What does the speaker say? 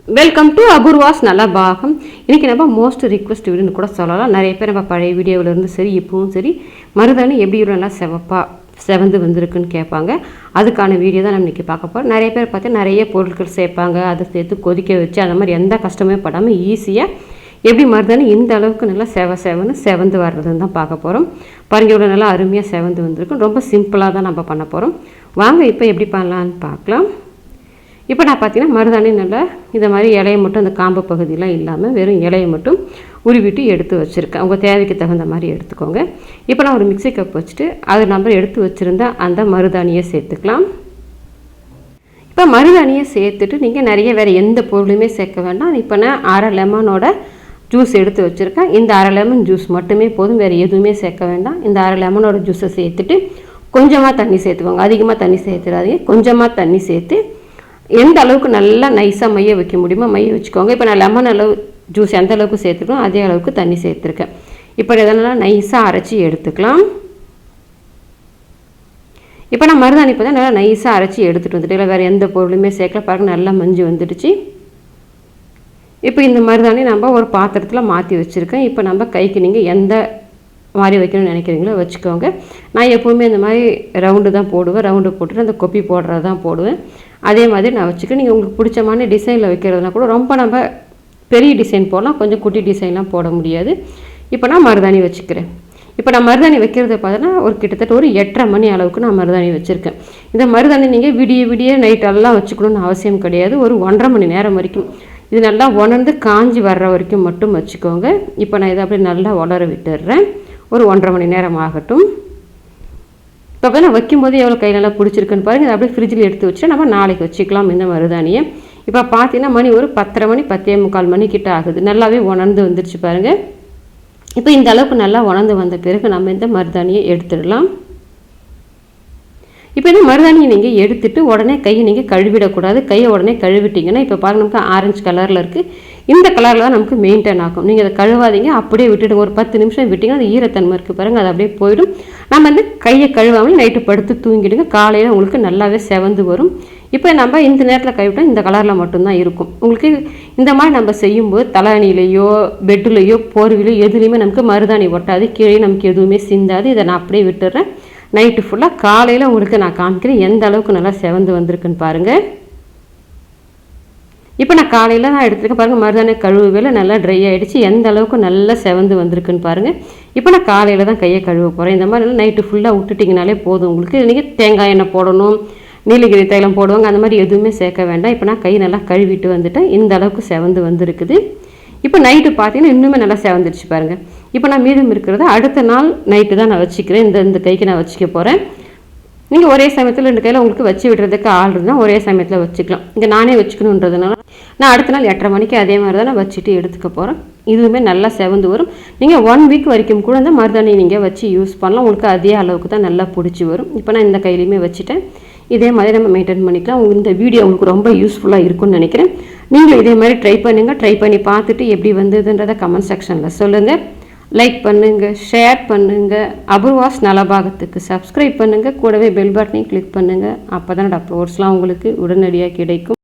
Welcome to Apoorva's Nalabagam. இன்றைக்கி நம்ம most request வீடுன்னு கூட சொல்லலாம். நிறைய பேர் நம்ம பழைய வீடியோவிலேருந்து சரி இப்பவும் சரி மருதாணி எப்படி நல்லா செவந்து வந்திருக்குன்னு கேட்பாங்க. அதுக்கான வீடியோ தான் நம்ம இன்றைக்கி பார்க்க போகிறோம். நிறைய பேர் பார்த்து நிறைய பொருட்கள் சேர்ப்பாங்க, அதை சேர்த்து கொதிக்க வச்சு அந்த மாதிரி எந்த கஷ்டமே படாமல் ஈஸியாக எப்படி மருதாணி இந்த அளவுக்கு நல்லா செவந்து வர்றதுன்னு தான் பார்க்க போகிறோம். பாருங்க இவ்வளோ நல்லா அருமையாக செவந்து வந்திருக்கும். ரொம்ப சிம்பிளாக தான் நம்ம பண்ண போகிறோம். வாங்க இப்போ எப்படி பண்ணலான்னு பார்க்கலாம். இப்போ நான் பார்த்தீங்கன்னா மருதாணி நல்லா இதை மாதிரி இலையை மட்டும் அந்த காம்பு பகுதியெலாம் இல்லாமல் வெறும் இலையை மட்டும் உருவிட்டு எடுத்து வச்சுருக்கேன். உங்கள் தேவைக்கு தகுந்த மாதிரி எடுத்துக்கோங்க. இப்போ நான் ஒரு மிக்ஸி கப் வச்சுட்டு அது நம்ம எடுத்து வச்சுருந்தா அந்த மருதாணியை சேர்த்துக்கலாம். இப்போ மருதாணியை சேர்த்துட்டு நீங்கள் நிறைய வேறு எந்த பொருளுமே சேர்க்க வேண்டாம். இப்போ நான் அரை லெமனோட ஜூஸ் எடுத்து வச்சுருக்கேன். இந்த அரை லெமன் ஜூஸ் மட்டுமே போதும், வேறு எதுவுமே சேர்க்க வேண்டாம். இந்த அரை லெமனோட ஜூஸை சேர்த்துட்டு கொஞ்சமாக தண்ணி சேர்த்துக்கோங்க. அதிகமாக தண்ணி சேர்த்துடாதீங்க, கொஞ்சமாக தண்ணி சேர்த்து எந்த அளவுக்கு நல்லா நைஸாக மைய வைக்க முடியுமோ மைய வச்சுக்கோங்க. இப்போ நான் லெமன் அளவு ஜூஸ் எந்த அளவுக்கு சேர்த்துக்கணும் அதே அளவுக்கு தண்ணி சேர்த்துருக்கேன். இப்போ இதெல்லாம் நைஸாக அரைச்சி எடுத்துக்கலாம். இப்போ நான் மருதாணி இப்போ தான் நல்லா நைஸாக அரைச்சி எடுத்துகிட்டு வந்துட்டு இல்லை வேறு எந்த பொருளுமே சேர்க்கல. பாருங்கள் நல்லா மஞ்சள் வந்துடுச்சு. இப்போ இந்த மருதாணி நம்ம ஒரு பாத்திரத்தில் மாற்றி வச்சுருக்கேன். இப்போ நம்ம கைக்கு நீங்கள் எந்த மாதிரி வைக்கணும்னு நினைக்கிறீங்களோ வச்சுக்கோங்க. நான் எப்போவுமே இந்த மாதிரி ரவுண்டு தான் போடுவேன். ரவுண்டு போட்டுட்டு அந்த கொப்பி போடுறது தான் போடுவேன். அதே மாதிரி நான் வச்சுக்கேன். நீங்கள் உங்களுக்கு பிடிச்சமான டிசைனில் வைக்கிறதுனா கூட ரொம்ப நம்ம பெரிய டிசைன் போடலாம், கொஞ்சம் குட்டி டிசைன்லாம் போட முடியாது. இப்போ நான் மருதாணி வச்சுக்கிறேன். இப்போ நான் மருதாணி வைக்கிறத பார்த்தோன்னா ஒரு கிட்டத்தட்ட ஒரு 8:30 மணி அளவுக்கு நான் மருதாணி வச்சுருக்கேன். இந்த மருதாணி நீங்கள் விடிய நைட்டெல்லாம் வச்சுக்கணுன்னு அவசியம் கிடையாது. ஒரு 1.5 மணி நேரம் வரைக்கும் இது நல்லா உணர்ந்து காஞ்சி வர்ற வரைக்கும் மட்டும் வச்சுக்கோங்க. இப்போ நான் இதை அப்படியே நல்லா உலர விட்டுடுறேன். ஒரு 1.5 மணி நேரம் ஆகட்டும். இப்போ நான் வைக்கும்போது எவ்வளோ கை நல்லா பிடிச்சிருக்குன்னு பாருங்கள். இதை அப்படியே ஃப்ரிட்ஜில் எடுத்து வச்சுட்டு நம்ம நாளைக்கு வச்சுக்கலாம் இந்த மருதாணியை. இப்போ பார்த்தீங்கன்னா மணி ஒரு 10:30 மணி 10:45 மணி கிட்ட ஆகுது. நல்லாவே உணர்ந்து வந்துடுச்சு பாருங்கள். இப்போ இந்த அளவுக்கு நல்லா உணர்ந்து வந்த பிறகு நம்ம இந்த மருதாணியை எடுத்துடலாம். இப்போ இந்த மருதாணியை நீங்கள் எடுத்துகிட்டு உடனே கையை நீங்கள் கழுவிடக்கூடாது. கையை உடனே கழுவிட்டிங்கன்னா இப்போ பாருங்கள் நமக்கு ஆரஞ்சு கலரில் இருக்குது. இந்த கலரில் தான் நமக்கு மெயின்டைன் ஆகும். நீங்கள் அதை கழுவாதீங்க, அப்படியே விட்டுடுங்க. ஒரு 10 நிமிஷம் விட்டிங்கன்னா அது ஈரத்தன்மை இருக்குது பாருங்கள், அது அப்படியே போயிடும். நம்ம வந்து கையை கழுவாமல் நைட்டு படுத்து தூங்கிடுங்க. காலையில் உங்களுக்கு நல்லாவே செவந்து வரும். இப்போ நம்ம இந்த நேரத்தில் கைவிட்டால் இந்த கலரில் மட்டும்தான் இருக்கும். உங்களுக்கு இந்த மாதிரி நம்ம செய்யும்போது தலையணிலையோ பெட்டுலையோ போர்விலையோ எதுலேயுமே நமக்கு மருதாணி ஒட்டாது, கீழே நமக்கு எதுவுமே சிந்தாது. இதை நான் அப்படியே விட்டுடுறேன். நைட்டு ஃபுல்லாக காலையில் உங்களுக்கு நான் காமிக்கிறேன் எந்த அளவுக்கு நல்லா செவந்து வந்திருக்குன்னு பாருங்கள். இப்போ நான் காலையில் நான் எடுத்துருக்கேன் பாருங்கள். மருதாணி கழுவுவேல நல்லா ட்ரை ஆகிடுச்சு. எந்த அளவுக்கு நல்லா செவந்து வந்திருக்குன்னு பாருங்கள். இப்போ நான் காலையில் தான் கையை கழுவ போகிறேன். இந்த மாதிரி நைட்டு ஃபுல்லாக விட்டுட்டிங்கனாலே போதும் உங்களுக்கு. நீங்கள் தேங்காய் எண்ணெய் போடணும், நீலகிரி தைலம் போடுவாங்க, அந்த மாதிரி எதுவுமே சேர்க்க வேண்டாம். இப்போ நான் கை நல்லா கழுவிட்டு வந்துட்டேன். இந்த அளவுக்கு செவந்து வந்திருக்குது. இப்போ நைட்டு பார்த்தீங்கன்னா இன்னுமே நல்லா செவந்துடுச்சு பாருங்கள். இப்போ நான் மீதம் இருக்கிறத அடுத்த நாள் நைட்டு தான் நான் வச்சுக்கிறேன். இந்த கைக்கு நான் வச்சுக்க போகிறேன். நீங்கள் ஒரே சமயத்தில் 2 கையில் உங்களுக்கு வச்சு விடுறதுக்கு ஆள் இருந்தால் ஒரே சமயத்தில் வச்சுக்கலாம். இங்கே நானே வச்சுக்கணுன்றதுனால நான் அடுத்த நாள் 8:30 மணிக்கு அதே மாதிரி தான் நான் வச்சுட்டு எடுத்துக்க போகிறேன். இதுவுமே நல்லா செவந்து வரும். நீங்கள் 1 வீக் வரைக்கும் கூட இந்த மருதாணி நீங்கள் வச்சு யூஸ் பண்ணலாம். உங்களுக்கு அதே அளவுக்கு தான் நல்லா பிடிச்சி வரும். இப்போ நான் இந்த கையிலையுமே வச்சுட்டேன். இதே மாதிரி நம்ம மெயின்டைன் பண்ணிக்கலாம். இந்த வீடியோ உங்களுக்கு ரொம்ப யூஸ்ஃபுல்லாக இருக்கும்னு நினைக்கிறேன். நீங்கள் இதே மாதிரி ட்ரை பண்ணுங்கள். ட்ரை பண்ணி பார்த்துட்டு எப்படி வந்ததுன்றதை கமெண்ட் செக்ஷனில் சொல்லுங்கள். லைக் பண்ணுங்கள், ஷேர் பண்ணுங்கள். அபூர்வாஸ் நலபாகத்துக்கு சப்ஸ்கிரைப் பண்ணுங்கள். கூடவே பெல் பட்டனையும் கிளிக் பண்ணுங்கள். அப்போ தான் அப்லோட்ஸ்லாம் உங்களுக்கு உடனடியாக கிடைக்கும்.